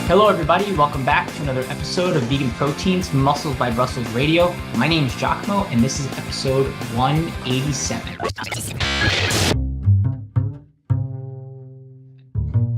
Hello, everybody. Welcome back to another episode of Vegan Proteins, Muscles by Brussels Radio. My name is 𝐬𝐮𝐬𝐫𝐷, and this is episode 187.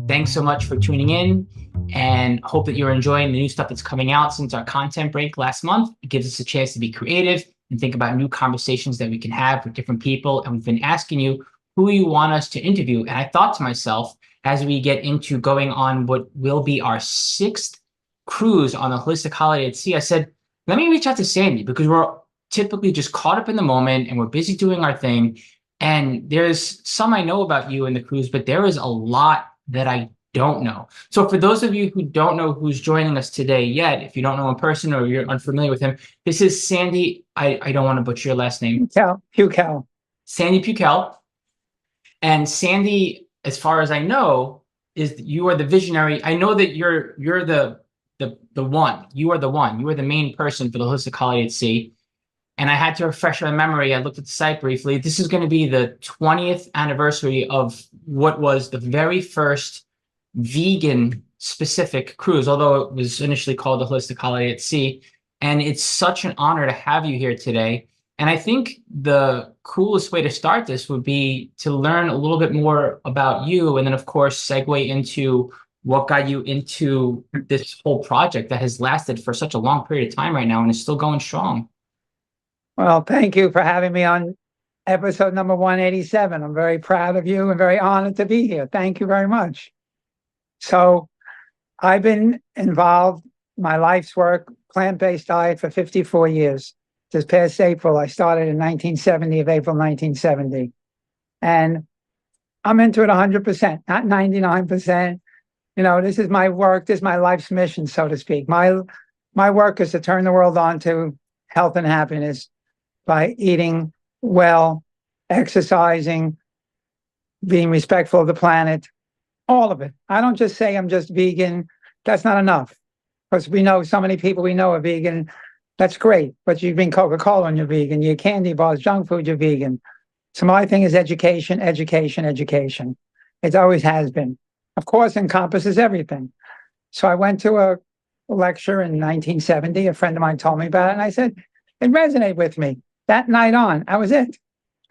Thanks so much for tuning in, and hope that you're enjoying the new stuff that's coming out since our content break last month. It gives us a chance to be creative and think about new conversations that we can have with different people. And we've been asking you who you want us to interview. And I thought to myself, as we get into going on what will be our 6th cruise on the Holistic Holiday at Sea, I said, let me reach out to Sandy, because we're typically just caught up in the moment and we're busy doing our thing. And there's some I know about you in the cruise, but there is a lot that I don't know. So for those of you who don't know who's joining us today yet, if you don't know in person or you're unfamiliar with him, this is Sandy. I don't want to butcher your last name. Pukel. Sandy Pukel. And Sandy, as far as I know, you are the visionary. I know that you're the one. You are the one. You are the main person for the Holistic Holiday at Sea. And I had to refresh my memory. I looked at the site briefly. This is going to be the 20th anniversary of what was the very first vegan-specific cruise, although it was initially called the Holistic Holiday at Sea. And it's such an honor to have you here today. And I think the coolest way to start this would be to learn a little bit more about you, and then, of course, segue into what got you into this whole project that has lasted for such a long period of time right now and is still going strong. Well, thank you for having me on episode number 187. I'm very proud of you and very honored to be here. Thank you very much. So I've been involved, my life's work, plant-based diet for 54 years. This past April, I started in April 1970. And I'm into it 100%, not 99%. You know, this is my work. This is my life's mission, so to speak. My work is to turn the world on to health and happiness by eating well, exercising, being respectful of the planet, all of it. I don't just say I'm just vegan. That's not enough. Because we know so many people we know are vegan. That's great, but you drink Coca-Cola and you're vegan. You eat candy bars, junk food, you're vegan. So my thing is education, education, education. It always has been. Of course, encompasses everything. So I went to a lecture in 1970. A friend of mine told me about it, and I said, it resonated with me. That night on, that was it.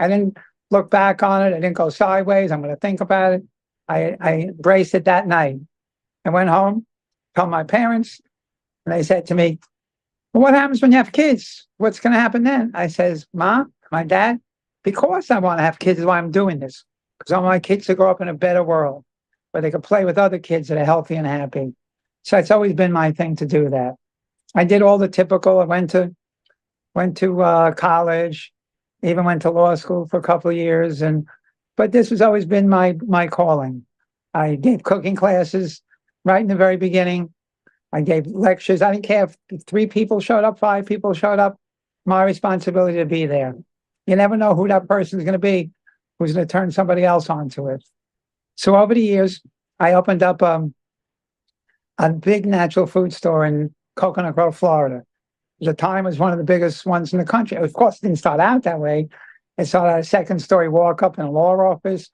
I didn't look back on it. I didn't go sideways. I'm going to think about it. I embraced it that night. I went home, told my parents, and they said to me, well, what happens when you have kids? What's going to happen then? I says, Mom, my dad, because I want to have kids is why I'm doing this. Because I want my kids to grow up in a better world where they can play with other kids that are healthy and happy. So it's always been my thing to do that. I did all the typical. I went to college, even went to law school for a couple of years. But this has always been my calling. I gave cooking classes right in the very beginning. I gave lectures. I didn't care if 3 people showed up, 5 people showed up. My responsibility to be there. You never know who that person is going to be, who's going to turn somebody else onto it. So over the years, I opened up a big natural food store in Coconut Grove, Florida. At the time, it was one of the biggest ones in the country. Of course, it didn't start out that way. It started at a 2nd-story walk-up in a law office.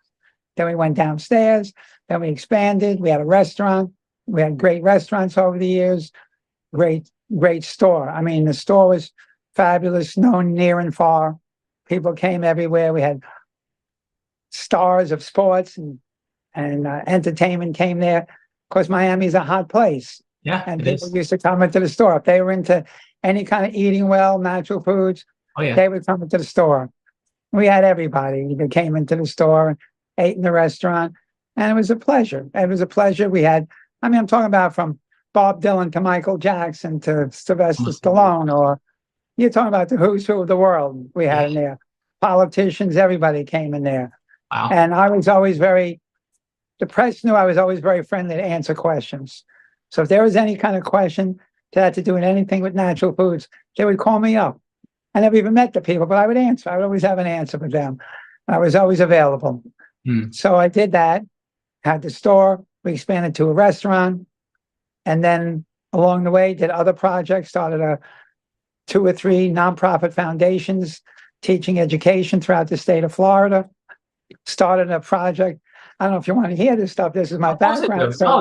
Then we went downstairs. Then we expanded. We had a restaurant. We had great restaurants over the years, great store. I mean, the store was fabulous, known near and far. People came everywhere. We had stars of sports and entertainment came there. Of course, Miami's a hot place. Yeah, and people used to come into the store. If they were into any kind of eating well, natural foods, they would come into the store. We had everybody that came into the store, ate in the restaurant, and it was a pleasure. It was a pleasure. We had, I'm talking about from Bob Dylan to Michael Jackson to Sylvester Stallone, or you're talking about the who's who of the world we had in there. Politicians, everybody came in there. Wow. And I was always the press knew I was always very friendly to answer questions. So if there was any kind of question that had to do with anything with natural foods, they would call me up. I never even met the people, but I would answer. I would always have an answer for them. I was always available. So I did that, had the store. We expanded to a restaurant, and then along the way did other projects, started 2 or 3 nonprofit foundations teaching education throughout the state of Florida, started a project I don't know if you want to hear this stuff. This is my Of course it background. does. Oh,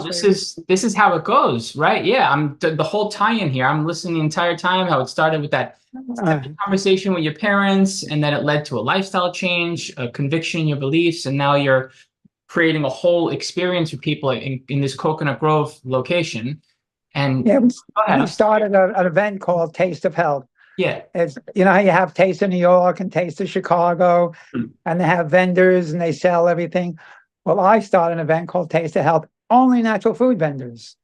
this is how it goes, right? Yeah, I'm the whole tie-in here. I'm listening the entire time. How it started with that conversation with your parents, and then it led to a lifestyle change, a conviction in your beliefs, and now you're creating a whole experience with people in this Coconut Grove location. And yeah, go ahead. We started an event called Taste of Health. Yeah. It's, you know how you have Taste of New York and Taste of Chicago, and they have vendors and they sell everything. Well, I started an event called Taste of Health, only natural food vendors.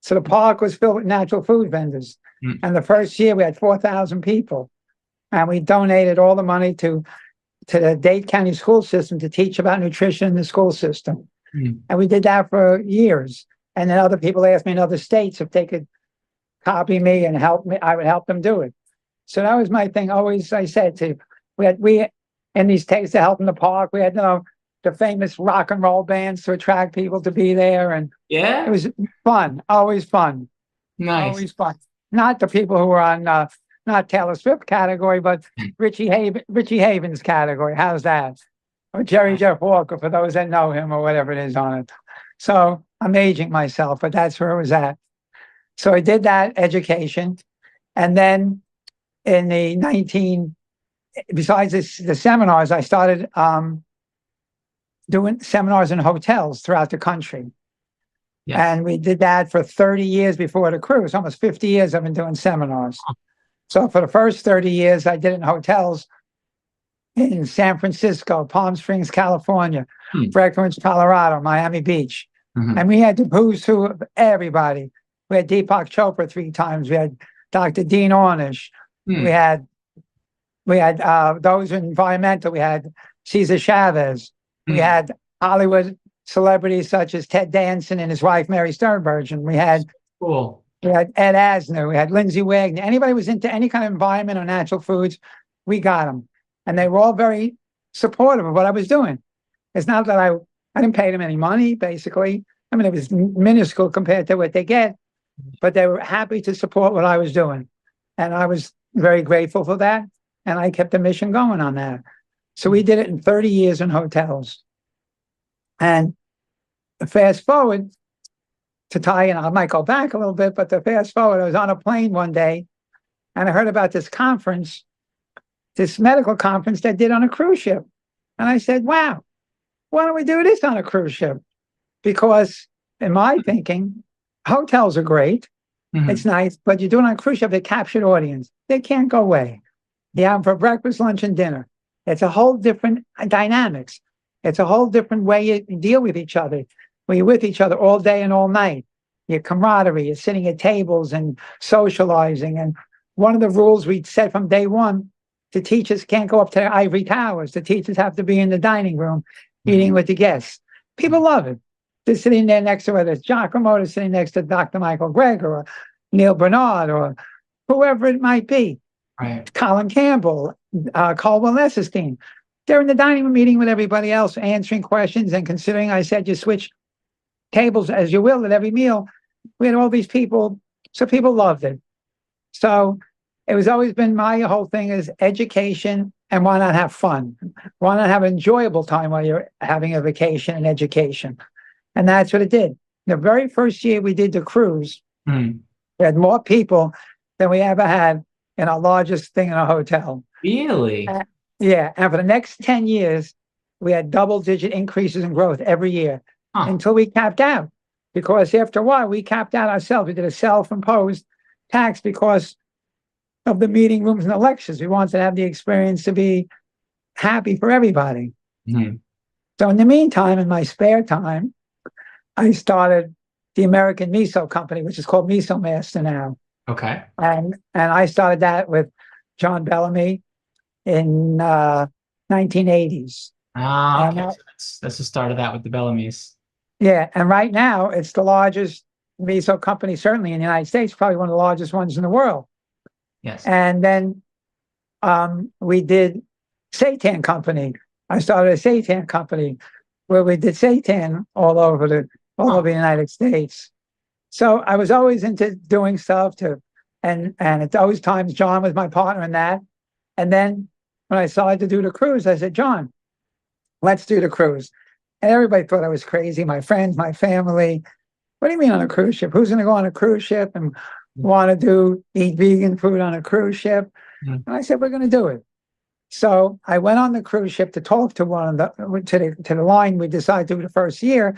So the park was filled with natural food vendors. And the first year we had 4,000 people. And we donated all the money to the Dade County school system to teach about nutrition in the school system. And we did that for years. And then other people asked me in other states if they could copy me and help me, I would help them do it. So that was my thing. Always, I said to, we in these Taste of Health in the park, we had, the famous rock and roll bands to attract people to be there. And yeah, it was fun, always fun. Nice. Always fun. Not the people who were on, not Taylor Swift category, but Richie Havens category. How's that? Or Jerry Jeff Walker, for those that know him, or whatever it is on it. So I'm aging myself, but that's where it was at. So I did that education. And then in the besides the seminars, I started doing seminars in hotels throughout the country. Yes. And we did that for 30 years before the cruise. Almost 50 years I've been doing seminars. So for the first 30 years, I did it in hotels in San Francisco, Palm Springs, California, Breckenridge, Colorado, Miami Beach. And we had the who's who of everybody. We had Deepak Chopra 3 times. We had Dr. Dean Ornish. We had those in environmental. We had 𝐃𝐨𝐧'𝐭 Chavez. We had Hollywood celebrities such as Ted Danson and his wife Mary Sternbergen. We had Ed Asner. We had Lindsay Wagner. Anybody who was into any kind of environment or natural foods, we got them, and they were all very supportive of what I was doing. It's not that I didn't pay them any money. Basically, I mean, it was minuscule compared to what they get, but they were happy to support what I was doing, and I was very grateful for that. And I kept the mission going on that. So we did it in 30 years in hotels. And fast forward to tie in, I might go back a little bit, but to fast forward, I was on a plane one day and I heard about this conference, this medical conference they did on a cruise ship. And I said, wow, why don't we do this on a cruise ship? Because in my thinking, hotels are great. It's nice, but you do it on a cruise ship, they captured audience. They can't go away. You have them for breakfast, lunch, and dinner. It's a whole different dynamics. It's a whole different way you deal with each other. When you're with each other all day and all night, your camaraderie, you're sitting at tables and socializing. And one of the rules we set from day one, the teachers can't go up to the ivory towers. The teachers have to be in the dining room eating with the guests. People love it. They're sitting there next to, whether it's Giacomo, they're sitting next to Dr. Michael Greger or Neil Bernard or whoever it might be. Right. Colin Campbell, Caldwell Esselstyn. They're in the dining room meeting with everybody else, answering questions and considering. I said, you switch tables as you will at every meal. We had all these people, so people loved it. So it was always been my whole thing is education, and why not have fun? Why not have an enjoyable time while you're having a vacation and education? And that's what it did. The very first year we did the cruise, we had more people than we ever had in our largest thing in a hotel. Really? Yeah. And for the next 10 years, we had double-digit increases in growth every year until we capped out. Because after a while, we capped out ourselves. We did a self-imposed tax because of the meeting rooms and the lectures. We wanted to have the experience to be happy for everybody. So in the meantime, in my spare time, I started the American Miso Company, which is called Miso Master now. Okay. And I started that with John Bellamy in 1980s. Okay. So that's the start of that with the Bellamys. Yeah. And right now, it's the largest miso company, certainly in the United States, probably one of the largest ones in the world. Yes. And then we did seitan company. I started a seitan company where we did seitan all over the United States. So I was always into doing stuff and at those times, John was my partner in that. And then when I decided to do the cruise, I said, John, let's do the cruise. And everybody thought I was crazy. My friends, my family. What do you mean on a cruise ship? Who's going to go on a cruise ship and want to eat vegan food on a cruise ship? And I said, we're going to do it. So I went on the cruise ship to talk to to the line we decided to do the first year.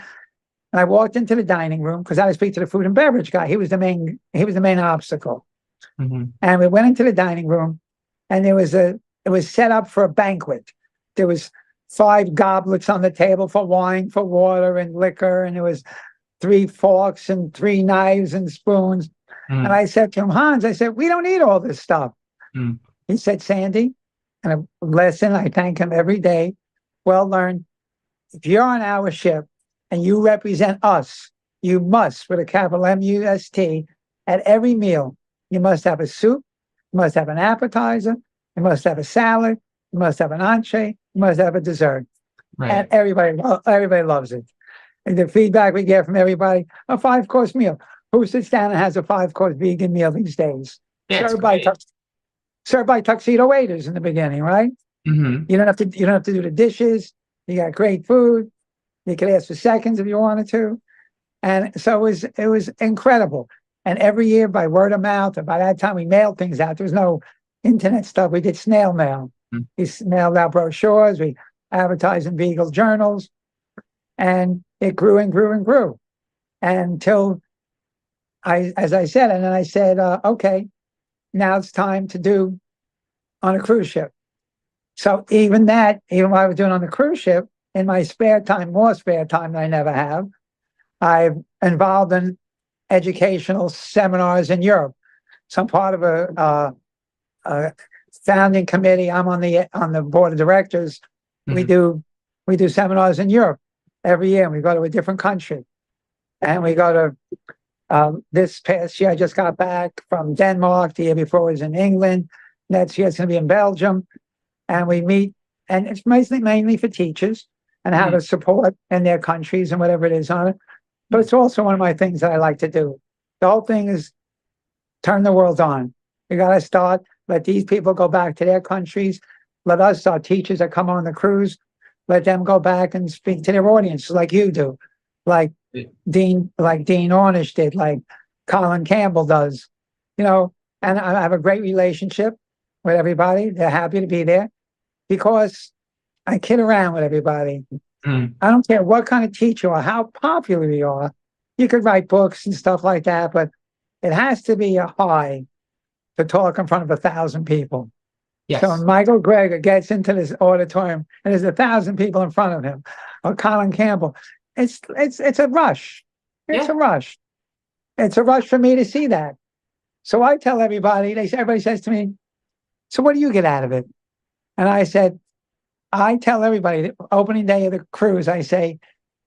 And I walked into the dining room because I had to speak to the food and beverage guy. He was the main obstacle. And we went into the dining room, and it was set up for a banquet. There was 5 goblets on the table for wine, for water and liquor, and there was 3 forks and 3 knives and spoons. And I said to him, Hans, I said, we don't need all this stuff. He said, Sandy, and a lesson, I thank him every day, well learned, if you're on our ship and you represent us, you must, with a capital M-U-S-T, at every meal, you must have a soup, you must have an appetizer, you must have a salad, you must have an entree, you must have a dessert. And everybody loves it. And the feedback we get from everybody, a 5-course meal. Who sits down and has a 5-course vegan meal these days? Served by tuxedo waiters in the beginning, right? You don't have to do the dishes. You got great food. You could ask for seconds if you wanted to. And so it was incredible. And every year by word of mouth, and by that time we mailed things out. There was no internet stuff. We did snail mail. We mailed out brochures. We advertised in vegan journals. And it grew and grew and grew until as I said, and then I said, okay, now it's time to do on a cruise ship. So even what I was doing on the cruise ship, in my spare time, more spare time than I never have, I'm involved in educational seminars in Europe. So I'm part of a founding committee. I'm on the board of directors. We do seminars in Europe every year. We go to a different country, and we go to this past year. I just got back from Denmark. The year before was in England. Next year it's going to be in Belgium, and we meet. And it's mainly for teachers and how to support in their countries and whatever it is on it. But it's also one of my things that I like to do. The whole thing is turn the world on. We got to let these people go back to their countries. Let us, our teachers that come on the cruise, let them go back and speak to their audiences like you do, like Dean Ornish did, like Colin Campbell does, and I have a great relationship with everybody. They're happy to be there because I kid around with everybody. I don't care what kind of teacher or how popular you are. You could write books and stuff like that, but it has to be a high to talk in front of 1,000 people. Yes. So when Michael Greger gets into this auditorium and there's 1,000 people in front of him, or Colin Campbell, it's a rush. It's a rush. It's a rush for me to see that. So I tell everybody, everybody says to me, so what do you get out of it? And I said, I tell everybody, the opening day of the cruise, I say,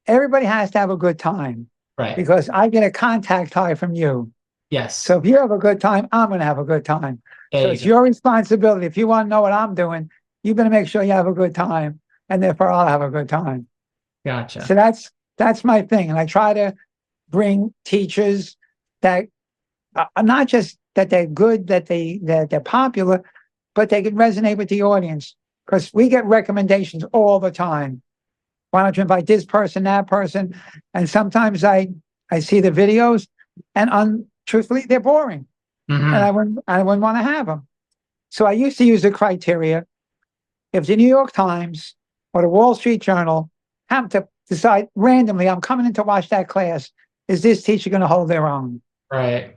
everybody has to have a good time. Right. Because I get a contact high from you. Yes. So if you have a good time, I'm going to have a good time. So it's your responsibility. If you want to know what I'm doing, you better make sure you have a good time. And therefore, I'll have a good time. Gotcha. So that's my thing. And I try to bring teachers that not just that they're good, that they're popular, but they can resonate with the audience. Because we get recommendations all the time. Why don't you invite this person, that person? And sometimes I see the videos, and truthfully, they're boring. And I wouldn't want to have them. So I used to use the criteria. If the New York Times or the Wall Street Journal happen to decide randomly, I'm coming in to watch that class, is this teacher going to hold their own? Right.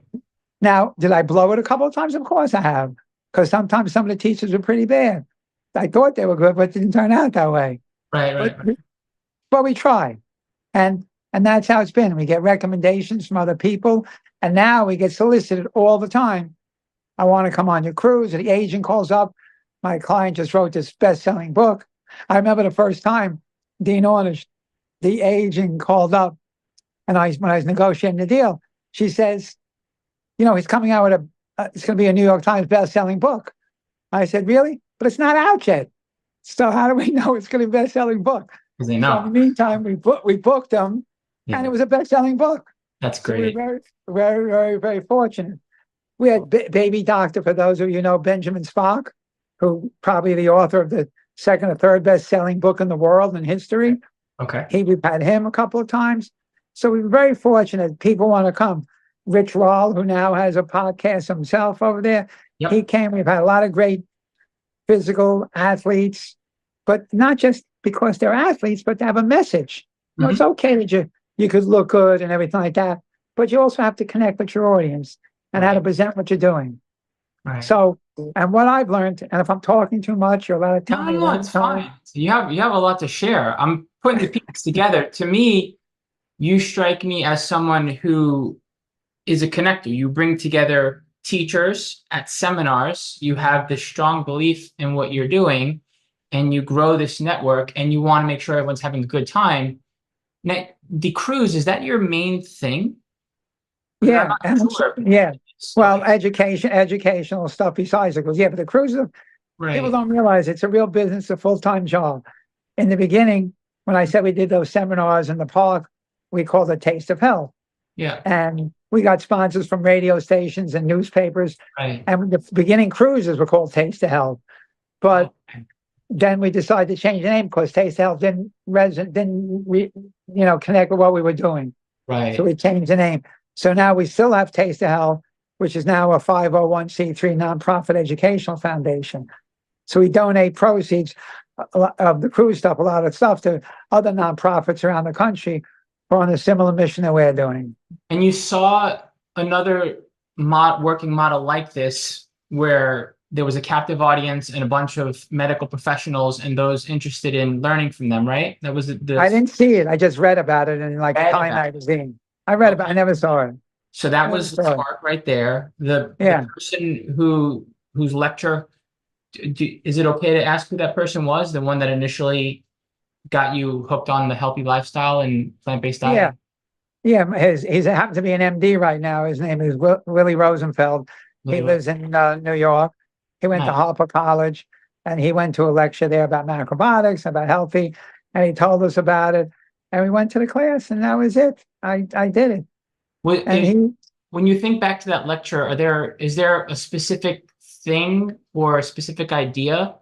Now, did I blow it a couple of times? Of course I have. Because sometimes some of the teachers were pretty bad. I thought they were good, but it didn't turn out that way. Right. But we try. And that's how it's been. We get recommendations from other people. And now we get solicited all the time. I want to come on your cruise. The agent calls up. My client just wrote this best-selling book. I remember the first time Dean Ornish, the agent, called up. And when I was negotiating the deal, she says, he's coming out with it's going to be a New York Times best-selling book. I said, really? But it's not out yet. So how do we know it's going to be a best-selling book? Because they know. So in the meantime, we booked them, and it was a best-selling book. That's So great. we're very, very, very, very fortunate. We had Baby Doctor, for those of you who know Benjamin Spock, who probably the author of the second or third best-selling book in the world in history. Okay. We've had him a couple of times. So we're very fortunate. People want to come. Rich Roll, who now has a podcast himself over there, he Yep. came. We've had a lot of great physical athletes, but not just because they're athletes, but they have a message. You know, it's okay that you could look good and everything like that, but you also have to connect with your audience and how to present what you're doing. Right. So, and what I've learned, and if I'm talking too much, you're allowed to tell me. No, it's fine. You have a lot to share. I'm putting the pieces together. To me, you strike me as someone who is a connector. You bring together teachers at seminars. You have this strong belief in what you're doing, and you grow this network, and you want to make sure everyone's having a good time. Now, the cruise, is that your main thing? Yeah, Sure. yeah. Well, educational stuff besides the cruise. Yeah, but the cruise, people don't realize it's a real business, a full-time job. In the beginning, when I said we did those seminars in the park, we called it Taste of Health. Yeah. And we got sponsors from radio stations and newspapers. Right. And the beginning cruises were called Taste of Health. But then we decided to change the name because Taste of Health didn't connect with what we were doing. Right. So we changed the name. So now we still have Taste of Health, which is now a 501c3 nonprofit educational foundation. So we donate proceeds of the cruise stuff, a lot of stuff, to other nonprofits around the country who are on a similar mission that we're doing. And you saw another working model like this where there was a captive audience and a bunch of medical professionals and those interested in learning from them, right? That was I didn't see it. I just read about it in like Time magazine. I read about it. I never saw it. So that was the spark right there. The person whose lecture, is it okay to ask who that person was? The one that initially got you hooked on the healthy lifestyle and plant-based diet? Yeah. He happens to be an MD right now. His name is Willie Rosenfeld. He lives in New York. He went to Harper College, and he went to a lecture there about macrobiotics, about healthy, and he told us about it. And we went to the class, and that was it. I did it. When you think back to that lecture, is there a specific thing or a specific idea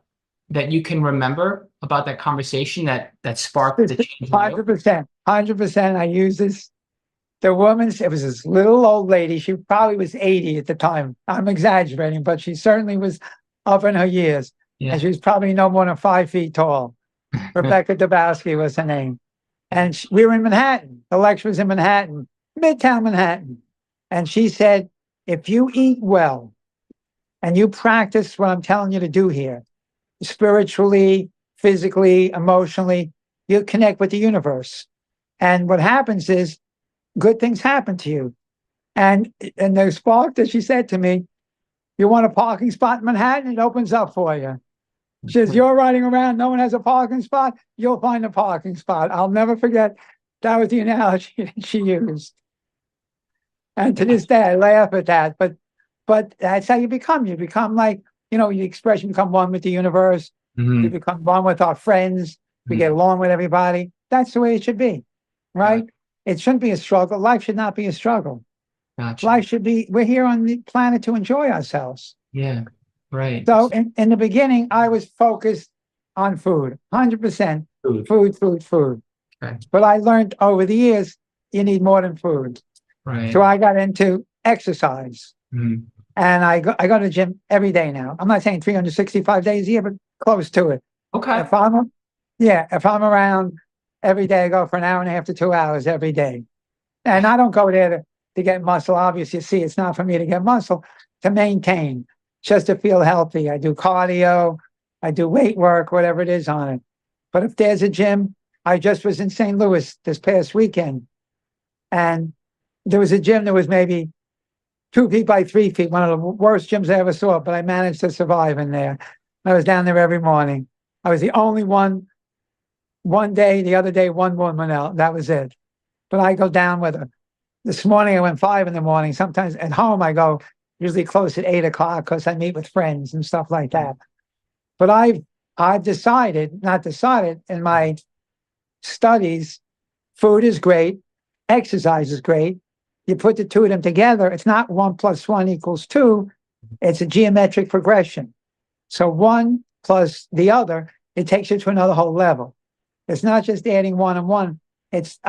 that you can remember about that conversation that sparked the change? 100%. I use this. The woman, it was this little old lady. She probably was 80 at the time. I'm exaggerating, but she certainly was up in her years. Yeah. And she was probably no more than 5 feet tall. Rebecca Dabowski was her name. And we were in Manhattan. The lecture was in Manhattan, Midtown Manhattan. And she said, if you eat well and you practice what I'm telling you to do here, spiritually, physically, emotionally, you'll connect with the universe. And what happens is good things happen to you. And the spark that she said to me, you want a parking spot in Manhattan? It opens up for you. She says, you're riding around, no one has a parking spot, you'll find a parking spot. I'll never forget, that was the analogy that she used. And to this day, I laugh at that. But that's how you become. You become like, the expression, become one with the universe. You become one with our friends. We get along with everybody. That's the way it should be, right? It shouldn't be a struggle. Life should not be a struggle. Gotcha. Life should be, we're here on the planet to enjoy ourselves. Yeah, right. So in the beginning, I was focused on food, 100%. Food. Okay. But I learned over the years, you need more than food. Right. So I got into exercise. And I go to the gym every day now. I'm not saying 365 days a year, but close to it. Okay. If I'm around every day, I go for an hour and a half to 2 hours every day. And I don't go there to get muscle. Obviously, you see, it's not for me to get muscle, to maintain, just to feel healthy. I do cardio, I do weight work, whatever it is on it. But if there's a gym, I just was in St. Louis this past weekend, and there was a gym that was maybe 2 feet by 3 feet, one of the worst gyms I ever saw, but I managed to survive in there. I was down there every morning. I was the only one day, the other day, one woman out. That was it. But I go down with her. This morning, I went 5 in the morning. Sometimes at home, I go usually close at 8 o'clock because I meet with friends and stuff like that. But I've decided in my studies, food is great, exercise is great. You put the two of them together, it's not 1 + 1 = 2. It's a geometric progression. So one plus the other, it takes you to another whole level. It's not just adding one and one. It's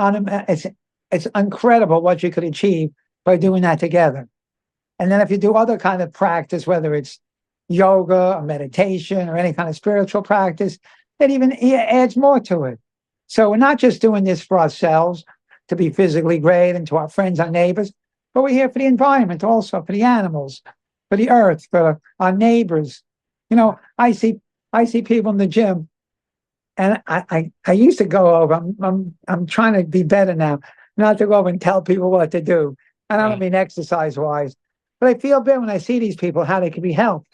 incredible what you could achieve by doing that together. And then if you do other kind of practice, whether it's yoga or meditation or any kind of spiritual practice, it even adds more to it. So we're not just doing this for ourselves to be physically great and to our friends, our neighbors, but we're here for the environment also, for the animals, for the earth, for our neighbors. You know, I see people in the gym, and I used to go over. I'm trying to be better now, not to go over and tell people what to do. And I don't mean exercise wise, but I feel bad when I see these people, how they can be helped.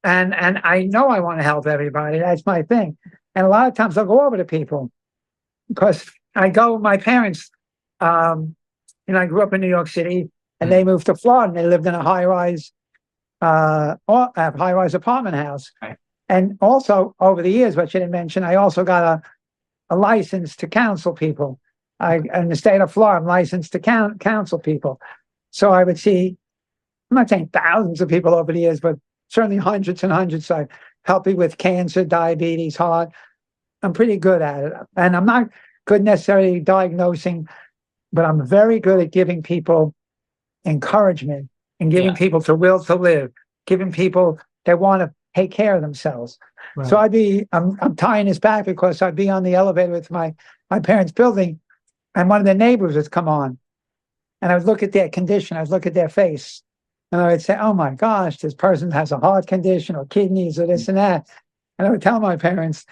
And I know I want to help everybody. That's my thing. And a lot of times I'll go over to people because I go with my parents. You know, I grew up in New York City, and they moved to Florida, and they lived in a high-rise apartment house. Right. And also, over the years, what you didn't mention, I also got a license to counsel people. In the state of Florida, I'm licensed to counsel people. So I would see, I'm not saying thousands of people over the years, but certainly hundreds and hundreds. I help you with cancer, diabetes, heart. I'm pretty good at it. And I'm not good necessarily diagnosing, but I'm very good at giving people encouragement and giving people the will to live, giving people that want to take care of themselves. Right. So I'm tying this back because I'd be on the elevator with my parents' building, and one of the neighbors would come on, and I would look at their condition, I'd look at their face, and I would say, oh my gosh, this person has a heart condition or kidneys or this and that. And I would tell my parents,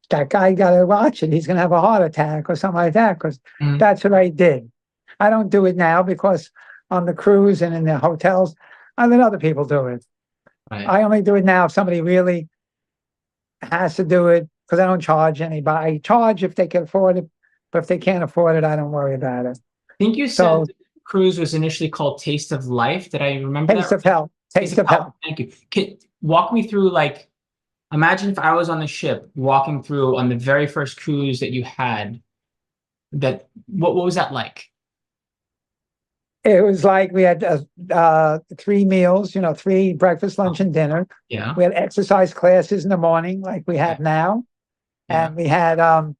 that guy got to watch it. He's going to have a heart attack or something like that, because that's what I did. I don't do it now because on the cruise and in the hotels, I let other people do it. Right. I only do it now if somebody really has to do it, because I don't charge anybody. I charge if they can afford it, but if they can't afford it, I don't worry about it. I think you said the cruise was initially called Taste of Life. Did I remember that? Taste of Health. Taste of Health. Thank you. Walk me through, like, imagine if I was on the ship walking through on the very first cruise that you had. What was that like? It was like we had 3 meals, 3 breakfast, lunch, and dinner. Yeah. We had exercise classes in the morning like we have now. Yeah. And we had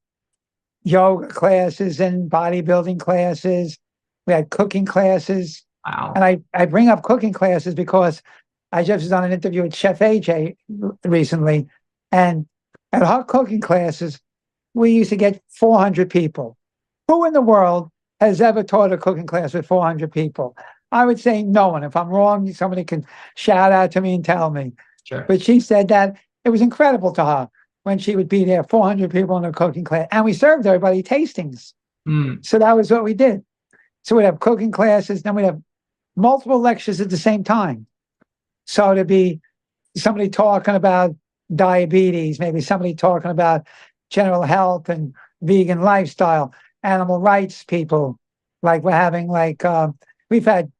yoga classes and bodybuilding classes. We had cooking classes. Wow. And I bring up cooking classes because I just was on an interview with Chef 𝐬𝐿 recently. And at her cooking classes, we used to get 400 people. Who in the world has ever taught a cooking class with 400 people? I would say no one. If I'm wrong, somebody can shout out to me and tell me. Sure. But she said that it was incredible to her when she would be there, 400 people in a cooking class. And we served everybody tastings. So that was what we did. So we'd have cooking classes, then we'd have multiple lectures at the same time. So to be somebody talking about diabetes, maybe somebody talking about general health and vegan lifestyle, animal rights people, like we're having, we've had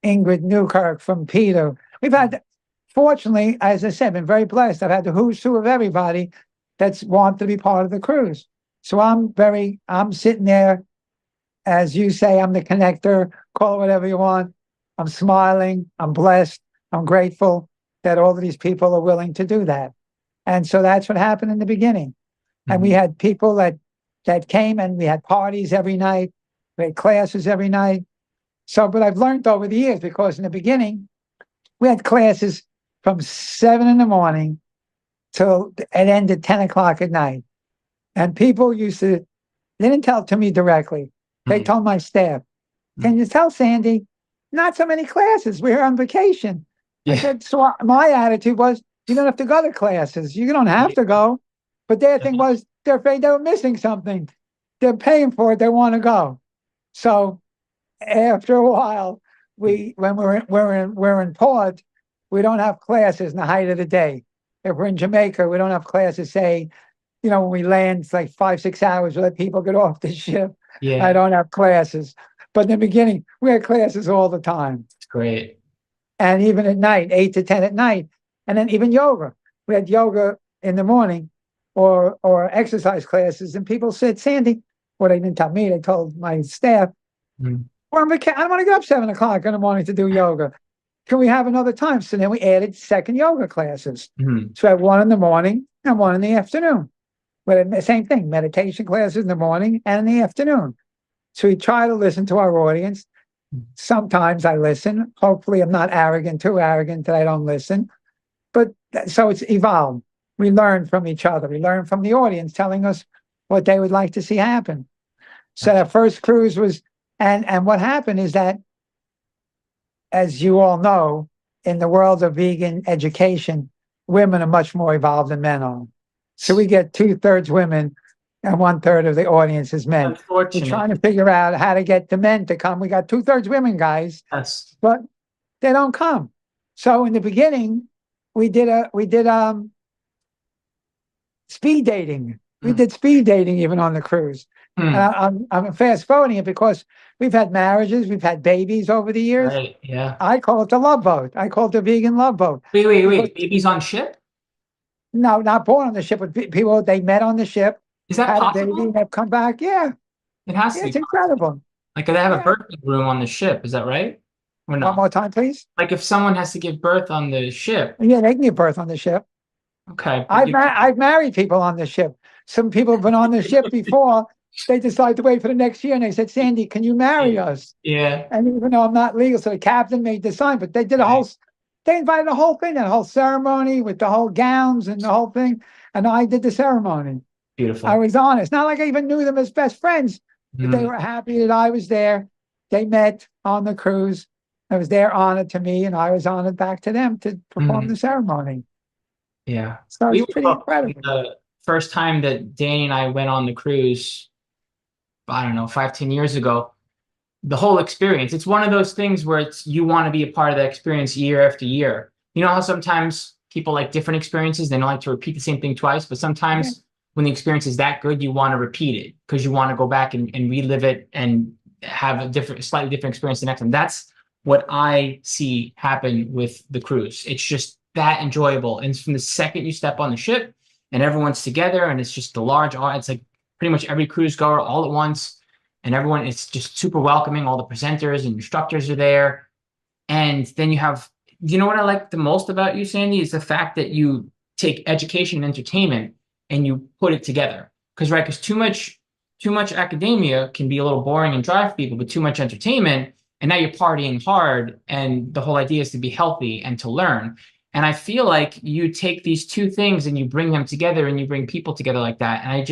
Ingrid Newkirk from Peter. We've had, fortunately, as I said, been very blessed. I've had the who's who of everybody that's wanted to be part of the cruise. So I'm sitting there, as you say, I'm the connector, call it whatever you want. I'm smiling, I'm blessed, I'm grateful that all of these people are willing to do that. And so that's what happened in the beginning. And we had people that came, and we had parties every night. We had classes every night. So, but I've learned over the years, because in the beginning, we had classes from 7 in the morning till it ended 10 o'clock at night. And people they didn't tell it to me directly. They told my staff, can you tell Sandy, not so many classes, we're on vacation. I said, so my attitude was, you don't have to go to classes. You don't have to go. But their thing was, they're afraid they were missing something. They're paying for it. They want to go. So after a while, when we're in port, we don't have classes in the height of the day. If we're in Jamaica, we don't have classes, say, when we land, it's like 5-6 hours, we let people get off the ship. Yeah. I don't have classes. But in the beginning, we had classes all the time. It's great. And even at night, 8 to 10 at night. And then even yoga. We had yoga in the morning or exercise classes. And people said, Sandy, well, they didn't tell me, they told my staff, well, I don't want to get up 7 o'clock in the morning to do yoga. Can we have another time? So then we added second yoga classes. So we had 1 in the morning and 1 in the afternoon. But the same thing, meditation classes in the morning and in the afternoon. So we try to listen to our audience. Sometimes I listen. Hopefully I'm not too arrogant that I don't listen. But so it's evolved. We learn from each other. We learn from the audience telling us what they would like to see happen. So the first cruise was, and what happened is that, as you all know, in the world of vegan education, women are much more evolved than men are. So we get 2/3 women and 1/3 of the audience is men. We're trying to figure out how to get the men to come. We got 2/3 women, guys, Yes. but they don't come. So in the beginning, we did speed dating. We did speed dating even on the cruise. And I'm fast forwarding it because we've had marriages, we've had babies over the years. Right. Yeah. I call it the love boat. I call it the vegan love boat. Wait. Babies on ship? No, not born on the ship, but people they met on the ship. Is that had possible? a baby, have come back. Yeah. It has to be. It's incredible. Like they have a birthing room on the ship. Is that right? Or no? One more time, please. Like if someone has to give birth on the ship. Yeah, they can give birth on the ship. Okay. I've married people on the ship. Some people have been on the ship before. They decided to wait for the next year, and they said, "Sandy, can you marry us?" Yeah. And even though I'm not legal, so the captain made the sign, but they did they invited the whole thing, that whole ceremony with the whole gowns and the whole thing. And I did the ceremony. Beautiful. I was honest. Not like I even knew them as best friends, but they were happy that I was there. They met on the cruise. It was their honor to me, and I was honored back to them to perform the ceremony. Yeah. So it's pretty incredible. The first time that Danny and I went on the cruise, I don't know, 5-10 years ago, the whole experience, it's one of those things where you want to be a part of that experience year after year. You know how sometimes people like different experiences, they don't like to repeat the same thing twice, but sometimes when the experience is that good, you want to repeat it because you want to go back and relive it and have a slightly different experience the next time. That's what I see happen with the cruise. It's just that enjoyable. And from the second you step on the ship and everyone's together and it's just it's like pretty much every cruise goer all at once. And everyone, it's just super welcoming. All the presenters and instructors are there. And then you know what I like the most about you, Sandy, is the fact that you take education and entertainment and you put it together. Because too much academia can be a little boring and dry for people, but too much entertainment, and now you're partying hard. And the whole idea is to be healthy and to learn. And I feel like you take these two things and you bring them together and you bring people together like that. And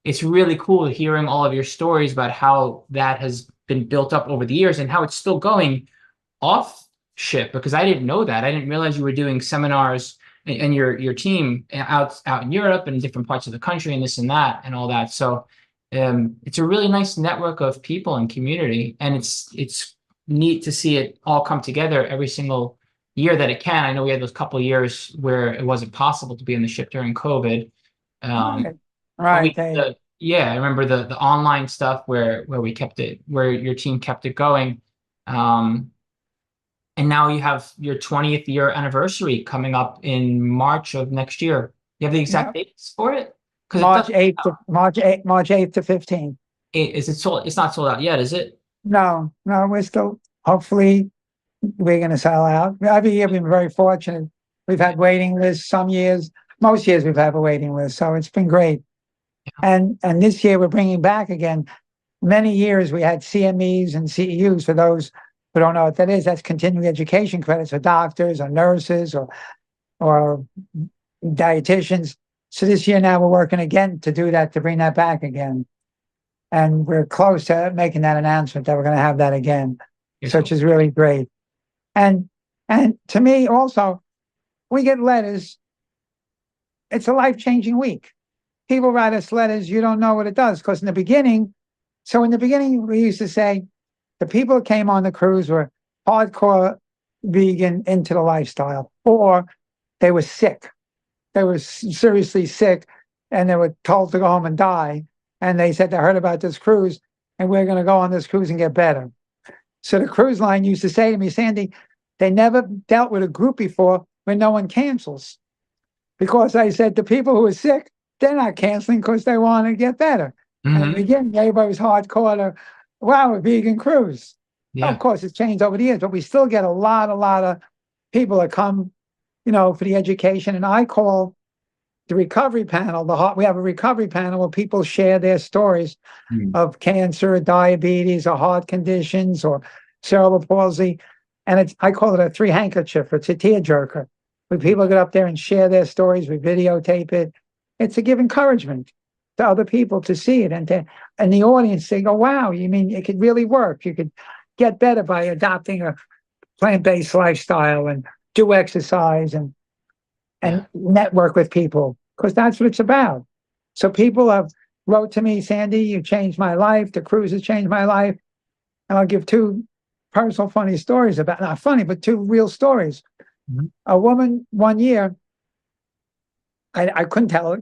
it's really cool hearing all of your stories about how that has been built up over the years and how it's still going off ship, because I didn't know that. I didn't realize you were doing seminars and your team out in Europe and different parts of the country and this and that and all that. So it's a really nice network of people and community, and it's neat to see it all come together every single year that it can. I know we had those couple of years where it wasn't possible to be on the ship during COVID. Right. I remember the online stuff where your team kept it going. And now you have your 20th year anniversary coming up in March of next year. You have the exact dates for it? March 8th to 15th. Is it sold? It's not sold out yet, is it? No, we're still, hopefully we're going to sell out. Every year we've been very fortunate. We've had waiting lists most years we've had a waiting list. So it's been great. And this year we're bringing back again. Many years we had CMEs and CEUs. For those who don't know what that is, that's continuing education credits for doctors or nurses or dietitians. So this year now we're working again to do that, to bring that back again. And we're close to making that announcement that we're going to have that again, which is really great. And to me also, we get letters. It's a life-changing week. People write us letters, you don't know what it does. Because in the beginning, we used to say the people who came on the cruise were hardcore vegan into the lifestyle, or they were sick. They were seriously sick, and they were told to go home and die. And they said they heard about this cruise, and we're going to go on this cruise and get better. So the cruise line used to say to me, Sandy, they never dealt with a group before where no one cancels. Because I said the people who are sick, they're not canceling because they want to get better. And again, everybody was hardcore to, a vegan cruise. Yeah. Of course, it's changed over the years, but we still get a lot of people that come, for the education. And I call the recovery panel, we have a recovery panel where people share their stories of cancer, diabetes, or heart conditions, or cerebral palsy. And I call it a three handkerchief. It's a tearjerker. When people get up there and share their stories, we videotape it. It's to give encouragement to other people to see it, and the audience, they go, wow, you mean it could really work? You could get better by adopting a plant-based lifestyle and do exercise and network with people, because that's what it's about. So people have wrote to me, Sandy, you changed my life. The cruise has changed my life. And I'll give two personal funny stories about, not funny, but two real stories. A woman one year, I couldn't tell,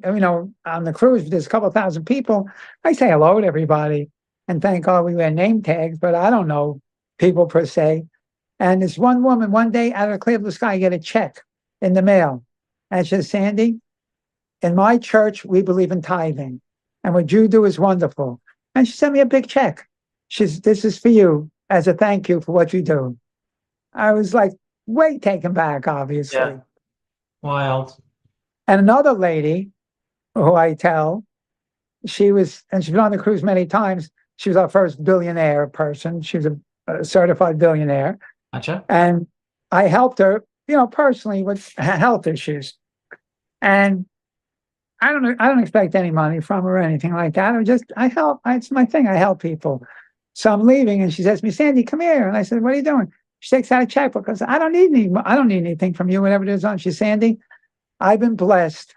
on the cruise, there's a couple of thousand people. I say hello to everybody and thank God we wear name tags, but I don't know people per se. And this one woman, one day out of the clear blue sky, I get a check in the mail. And she says, Sandy, in my church, we believe in tithing. And what you do is wonderful. And she sent me a big check. She says, this is for you as a thank you for what you do. I was like, way taken back, obviously. Yeah. Wild. And another lady who I tell, she's been on the cruise many times. She was our first billionaire person. She was a certified billionaire. Gotcha. And I helped her, personally with health issues. And I don't expect any money from her or anything like that. I help. It's my thing. I help people. So I'm leaving, and she says to me, Sandy, come here. And I said, what are you doing? She takes out a checkbook. I said, I don't need anything from you, whatever it is on. She says, Sandy, I've been blessed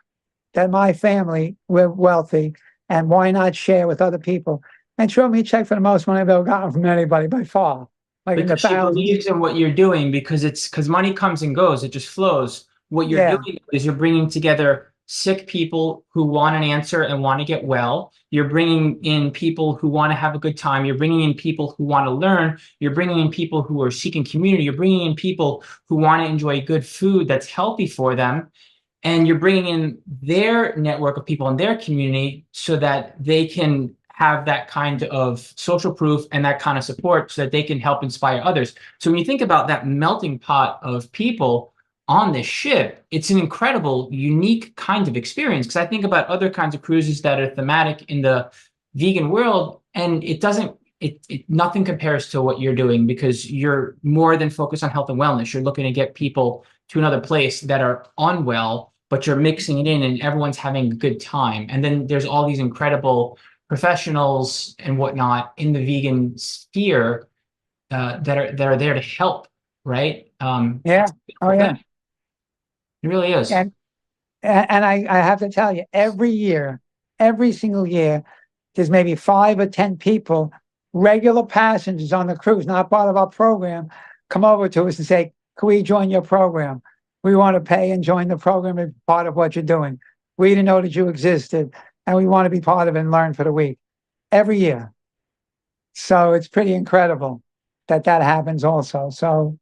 that my family, we're wealthy, and why not share with other people? And she wrote me a check for the most money I've ever gotten from anybody by far. Like because she believes in what you're doing, because money comes and goes, it just flows. What you're doing is you're bringing together sick people who want an answer and want to get well. You're bringing in people who want to have a good time. You're bringing in people who want to learn. You're bringing in people who are seeking community. You're bringing in people who want to enjoy good food that's healthy for them. And you're bringing in their network of people in their community so that they can have that kind of social proof and that kind of support so that they can help inspire others. So when you think about that melting pot of people on this ship, it's an incredible, unique kind of experience. Because I think about other kinds of cruises that are thematic in the vegan world, and nothing compares to what you're doing, because you're more than focused on health and wellness. You're looking to get people to another place that are unwell, but you're mixing it in and everyone's having a good time. And then there's all these incredible professionals and whatnot in the vegan sphere that are there to help, right? Yeah. Oh, yeah. It really is. And I have to tell you, every single year, there's maybe 5 or 10 people, regular passengers on the cruise, not part of our program, come over to us and say, can we join your program? We want to pay and join the program as part of what you're doing. We didn't know that you existed, and we want to be part of it and learn for the week. Every year. So it's pretty incredible that happens also. So,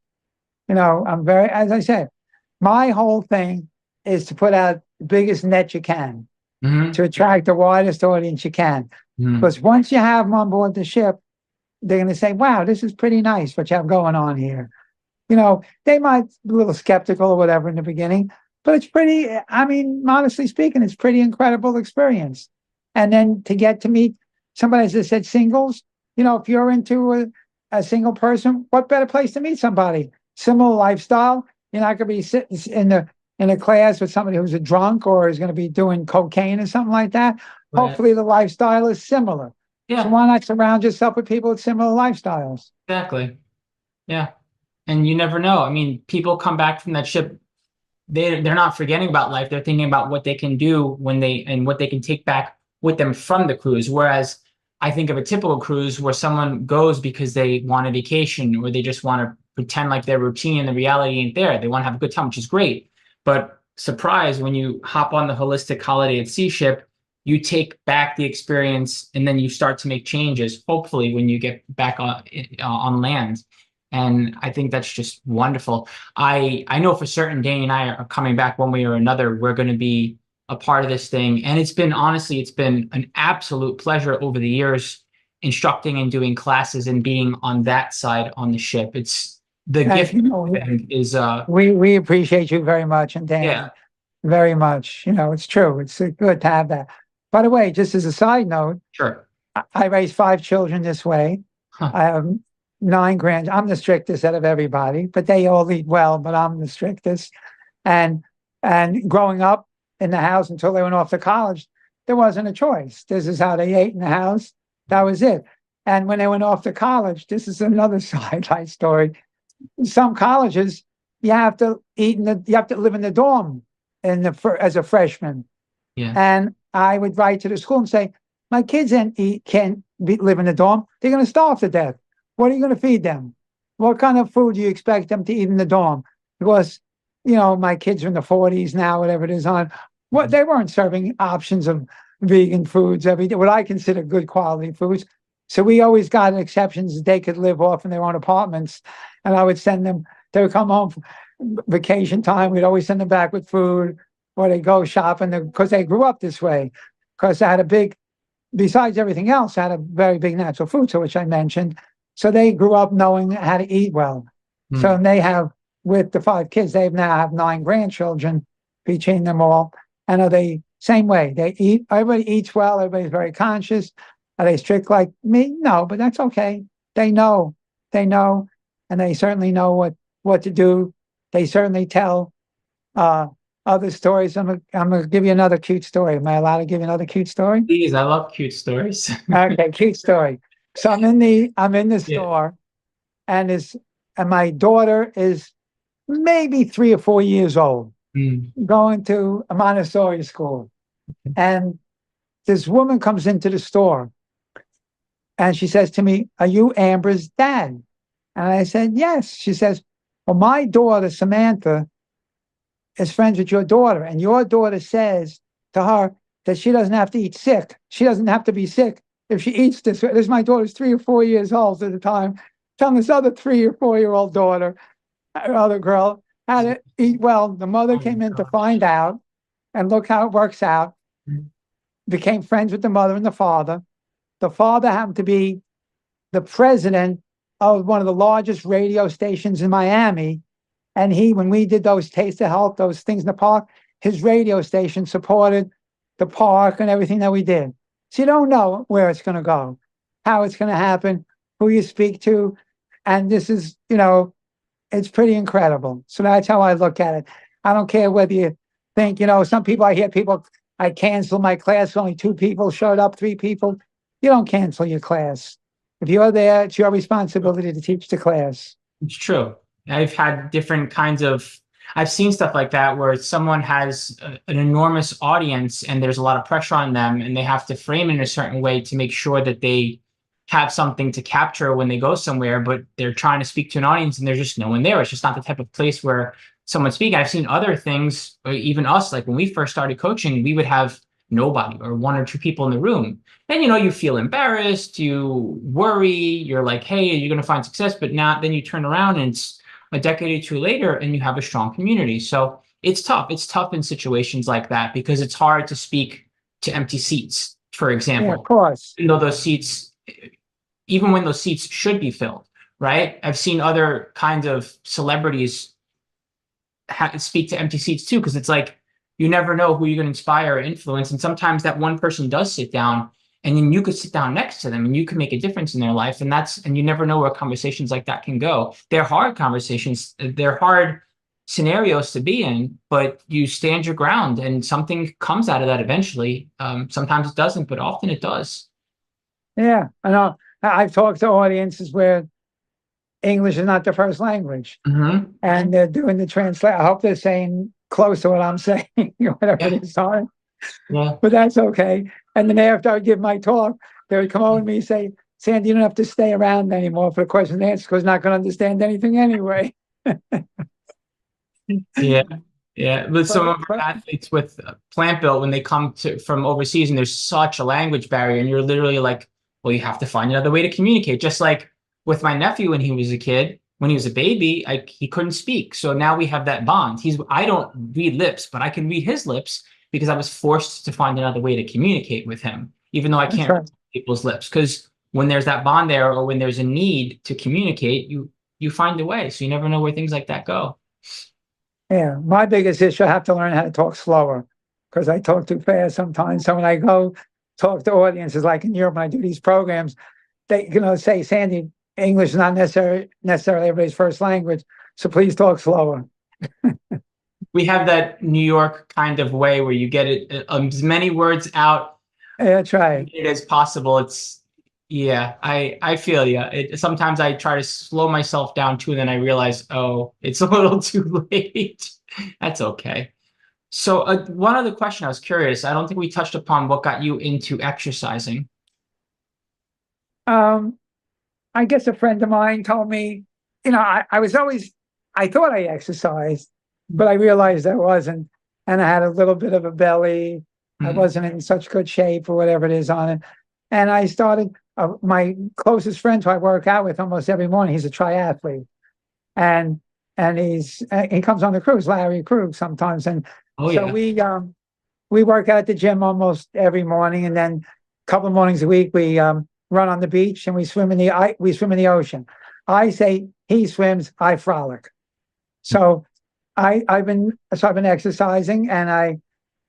as I said, my whole thing is to put out the biggest net you can, to attract the widest audience you can. Because once you have them on board the ship, they're going to say, wow, this is pretty nice what you have going on here. They might be a little skeptical or whatever in the beginning, but it's pretty, honestly speaking, it's pretty incredible experience. And then to get to meet somebody, as I said, singles, if you're into a single person, what better place to meet somebody? Similar lifestyle. You're not going to be sitting in a class with somebody who's a drunk or is going to be doing cocaine or something like that. Right. Hopefully the lifestyle is similar. Yeah. So why not surround yourself with people with similar lifestyles? Exactly. Yeah. And you never know. People come back from that ship, they're not forgetting about life. They're thinking about what they can do and what they can take back with them from the cruise. Whereas I think of a typical cruise where someone goes because they want a vacation, or they just want to pretend like their routine and the reality ain't there. They want to have a good time, which is great. But surprise, when you hop on the holistic holiday at sea ship, you take back the experience and then you start to make changes, hopefully, when you get back on land. And I think that's just wonderful. I know for certain Danny and I are coming back one way or another. We're going to be a part of this thing. And it's been an absolute pleasure over the years instructing and doing classes and being on that side on the ship. It's the gift is we appreciate you very much. And Danny, very much. You know, it's true. It's good to have that. By the way, just as a side note, Sure. I raised 5 children this way. Huh. I have 9 grand. I'm the strictest out of everybody, but they all eat well, but I'm the strictest. And growing up in the house until they went off to college, there wasn't a choice. This is how they ate in the house. That was it. And when they went off to college, this is another sideline story. Some colleges, you have to you have to live in the dorm as a freshman. Yeah. And I would write to the school and say, my kids can't live in the dorm. They're going to starve to death. What are you going to feed them? What kind of food do you expect them to eat in the dorm? Because, you know, my kids are in the 40s now, whatever it is on. What they weren't serving options of vegan foods every day, what I consider good quality foods. So we always got exceptions that they could live off in their own apartments. And I would send them, they would come home for vacation time. We'd always send them back with food, or they go shopping because they grew up this way. Because I had a big, besides everything else, I had a very big natural food, which I mentioned. So they grew up knowing how to eat well. Mm. So they have, with the 5 kids, they now have 9 grandchildren between them all. And are they same way? They eat, everybody eats well, everybody's very conscious. Are they strict like me? No, but that's okay. They know, and they certainly know what to do. They certainly tell other stories. I'm gonna give you another cute story. Am I allowed to give you another cute story? Please, I love cute stories. Okay, cute story. So I'm in the store, and my daughter is maybe 3 or 4 years old, going to a Montessori school. And this woman comes into the store and she says to me, "Are you Amber's dad?" And I said, "Yes." She says, "Well, my daughter, Samantha, is friends with your daughter. And your daughter says to her that she doesn't have to eat sick. She doesn't have to be sick if she eats this." This my daughter's 3 or 4 years old at the time, telling this other 3 or 4-year-old daughter, other girl, how to eat well. The mother came in to find out, and look how it works out. Became friends with the mother and the father. The father happened to be the president of one of the largest radio stations in Miami. And when we did those Taste of Health, those things in the park, his radio station supported the park and everything that we did. So you don't know where it's going to go, how it's going to happen, who you speak to. And this is, you know, it's pretty incredible. So that's how I look at it. I don't care whether you think, you know, some people, I hear people, I canceled my class, only 2 people showed up, 3 people. You don't cancel your class. If you're there, it's your responsibility to teach the class. It's true. I've had different kinds of, I've seen stuff like that where someone has an enormous audience and there's a lot of pressure on them and they have to frame it in a certain way to make sure that they have something to capture when they go somewhere, but they're trying to speak to an audience and there's just no one there. It's just not the type of place where someone's speaking. I've seen other things, or even us, like when we first started coaching, we would have nobody or 1 or 2 people in the room. And, you know, you feel embarrassed, you worry, you're like, hey, you're going to find success, but then you turn around and it's a decade or 2 later and you have a strong community. So it's tough. It's tough in situations like that because it's hard to speak to empty seats, for example. Yeah, of course. Even though those seats, even when those seats should be filled, right? I've seen other kinds of celebrities speak to empty seats too, because it's like, you never know who you're going to inspire or influence. And sometimes that one person does sit down and then you could sit down next to them and you can make a difference in their life. And you never know where conversations like that can go. They're hard conversations. They're hard scenarios to be in, but you stand your ground and something comes out of that eventually. Sometimes it doesn't, but often it does. Yeah, I know. I've talked to audiences where English is not their first language. And they're doing the translate. I hope they're saying close to what I'm saying, whatever it is. Yeah. But that's okay. And then after I would give my talk, they would come over to me and say, "Sandy, you don't have to stay around anymore for the question and answer because I'm not going to understand anything anyway." Yeah. But some of our athletes with Plant Built, when they come from overseas and there's such a language barrier and you're literally like, well, you have to find another way to communicate. Just like with my nephew when he was a kid, when he was a baby, he couldn't speak. So now we have that bond. I don't read lips, but I can read his lips because I was forced to find another way to communicate with him, even though I can't read people's lips. Because when there's that bond there, or when there's a need to communicate, you find a way. So you never know where things like that go. Yeah, my biggest issue, I have to learn how to talk slower because I talk too fast sometimes. So when I go talk to audiences, like in Europe, when I do these programs, they, say, Sandy, English is not necessarily everybody's first language, so please talk slower. We have that New York kind of way where you get it as many words out That's right. as possible. Yeah, I feel you. Sometimes I try to slow myself down too, and then I realize, oh, it's a little too late. That's okay. So one other question, I was curious. I don't think we touched upon what got you into exercising. I guess a friend of mine told me, I was always, I thought I exercised, but I realized I wasn't. And I had a little bit of a belly. I wasn't in such good shape or whatever it is on it. And I started, my closest friend who I work out with almost every morning, he's a triathlete. And he comes on the cruise, Larry Krug sometimes. And we work out at the gym almost every morning. And then a couple of mornings a week, we run on the beach and we swim in the ocean. I say he swims, I frolic. So I've been exercising, and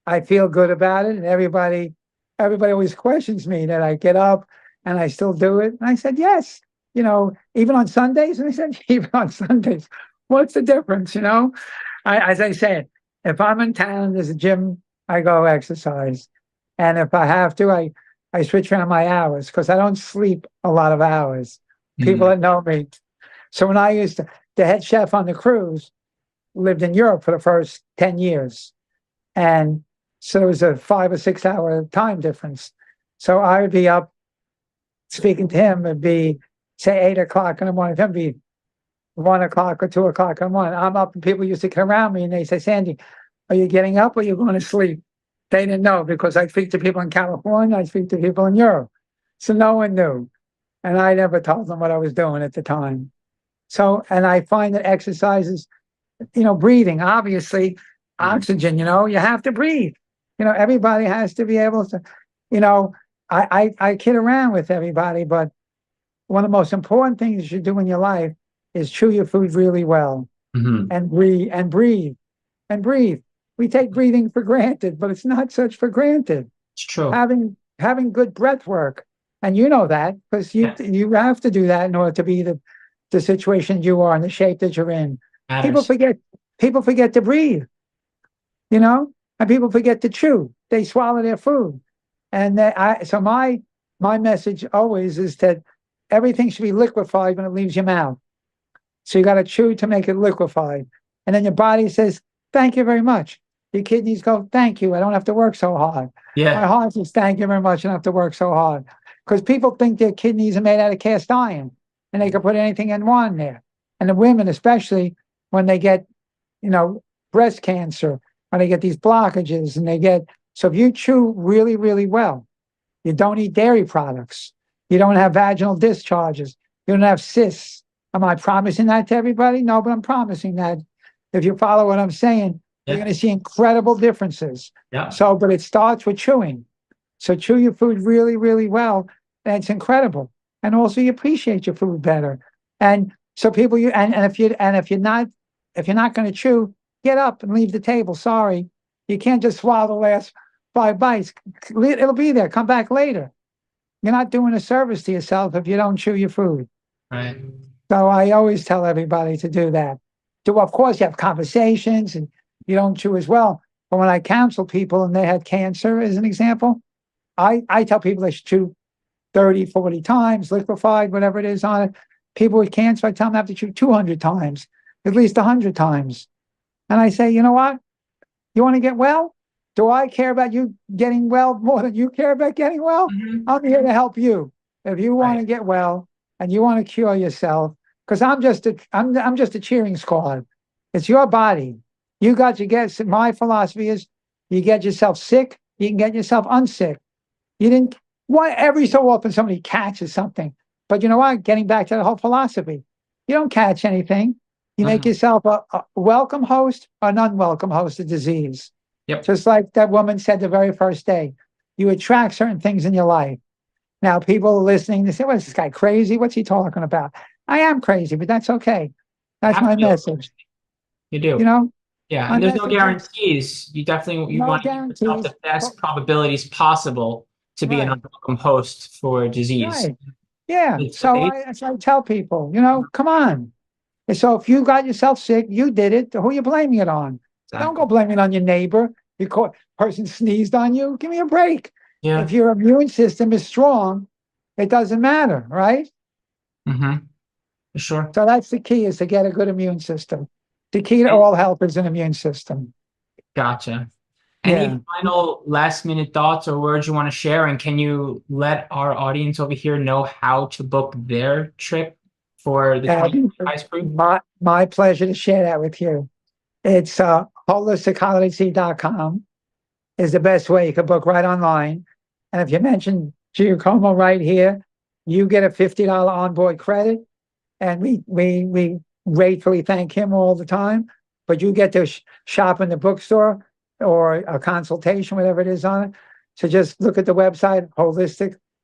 I feel good about it. And everybody always questions me that I get up and I still do it. And I said, yes, even on Sundays. And they said, even on Sundays, what's the difference? As I said, if I'm in town, there's a gym, I go exercise. And if I have to, I switch around my hours because I don't sleep a lot of hours. People that know me. So when I the head chef on the cruise lived in Europe for the first 10 years. And so there was a 5 or 6 hour time difference. So I would be up speaking to him. It'd be, say, 8 o'clock in the morning. It'd be 1 o'clock or 2 o'clock in the morning. I'm up, and people used to come around me and they say, Sandy, are you getting up or are you going to sleep? They didn't know because I speak to people in California, I speak to people in Europe. So no one knew. And I never told them what I was doing at the time. So, and I find that exercises, breathing, obviously, oxygen, you have to breathe. Everybody has to be able to, I kid around with everybody, but one of the most important things you should do in your life is chew your food really well and breathe. We take breathing for granted, but it's not such for granted. It's true. Having good breath work, and you know that because you have to do that in order to be the situation you are and the shape that you're in. People forget to breathe, and people forget to chew. They swallow their food, and so my message always is that everything should be liquefied when it leaves your mouth. So you got to chew to make it liquefied, and then your body says, "Thank you very much." Your kidneys go, "Thank you. I don't have to work so hard." Yeah. My heart says, "Thank you very much. I don't have to work so hard." Because people think their kidneys are made out of cast iron and they can put anything in one there. And the women, especially when they get, breast cancer, or they get these blockages so if you chew really, really well, you don't eat dairy products, you don't have vaginal discharges, you don't have cysts. Am I promising that to everybody? No, but I'm promising that if you follow what I'm saying, you're going to see incredible differences. Yeah. So, but it starts with chewing. So chew your food really, really well. And it's incredible. And also you appreciate your food better. And so people, if you're not going to chew, get up and leave the table. Sorry. You can't just swallow the last 5 bites. It'll be there. Come back later. You're not doing a service to yourself if you don't chew your food. Right. So I always tell everybody to do that. Of course, you have conversations and you don't chew as well. But when I counsel people and they had cancer, as an example, I tell people they should chew 30, 40 times, liquefied, whatever it is on it. People with cancer, I tell them they have to chew 200 times, at least 100 times. And I say, you know what? You want to get well? Do I care about you getting well more than you care about getting well? I'm here to help you. If you want to get well and you want to cure yourself, because I'm just a cheering squad. It's your body. You got to get. My philosophy is, you get yourself sick, you can get yourself unsick. You didn't. Why every so often somebody catches something, but you know what? Getting back to the whole philosophy, you don't catch anything. You make yourself a welcome host or an unwelcome host of disease. Yep. Just like that woman said the very first day, you attract certain things in your life. Now, people listening, they say, "What is this guy crazy? What's he talking about?" I am crazy, but that's okay. That's my message. You do. Yeah, and there's unless no it takes guarantees. You no want to give yourself guarantees. the best probabilities possible to be an Right, unwelcome host for a disease. right. Yeah. It's So it, I tell people, come on. And so if you got yourself sick, you did it. Who are you blaming it on? Don't exactly. go blaming it on your neighbor. Your person sneezed on you. Give me a break. Yeah. If your immune system is strong, it doesn't matter, right? Mm-hmm. For sure. So that's the key, is to get a good immune system. The key to all health is an immune system. Gotcha. Yeah. Any final last minute thoughts or words you want to share? And can you let our audience over here know how to book their trip for the 2025 cruise? My pleasure to share that with you. It's 𝐿isticHolidaySea.com is the best way. You can book right online. And if you mention 𝐬𝐮𝐞 right here, you get a $50 onboard credit. And we gratefully thank him all the time. But you get to shop in the bookstore or a consultation, whatever it is on it. So just look at the website,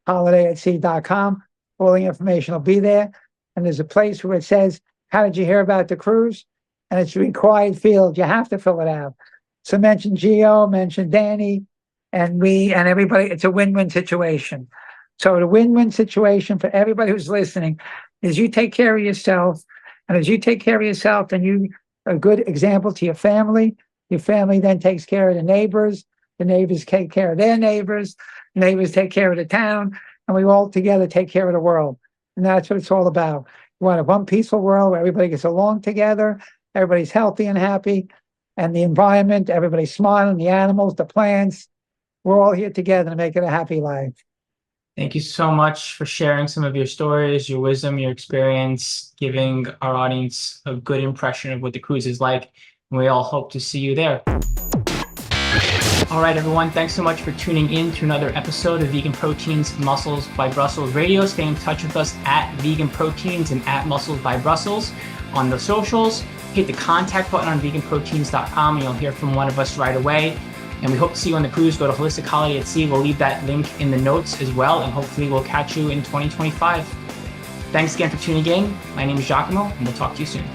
𝐿isticHolidaySea.com. All the information will be there. And there's a place where it says, how did you hear about the cruise? And it's a required field. You have to fill it out. So mention Gio, mention Danny, and everybody. It's a win-win situation. So the win-win situation for everybody who's listening is you take care of yourself. And as you take care of yourself, then you are a good example to your family. Your family then takes care of the neighbors take care of their neighbors take care of the town, and we all together take care of the world. And that's what it's all about. You want a one peaceful world where everybody gets along together, everybody's healthy and happy, and the environment, everybody's smiling, the animals, the plants, we're all here together to make it a happy life. Thank you so much for sharing some of your stories, your wisdom, your experience, giving our audience a good impression of what the cruise is like. And we all hope to see you there. All right, everyone. Thanks so much for tuning in to another episode of Vegan Proteins Muscles by Brussels Radio. Stay in touch with us at Vegan Proteins and at Muscles by Brussels on the socials. Hit the contact button on veganproteins.com and you'll hear from one of us right away. And we hope to see you on the cruise. Go to Holistic Holiday at Sea. We'll leave that link in the notes as well. And hopefully we'll catch you in 2025. Thanks again for tuning in. My name is 𝐬𝐮𝐬𝐫𝐞, and we'll talk to you soon.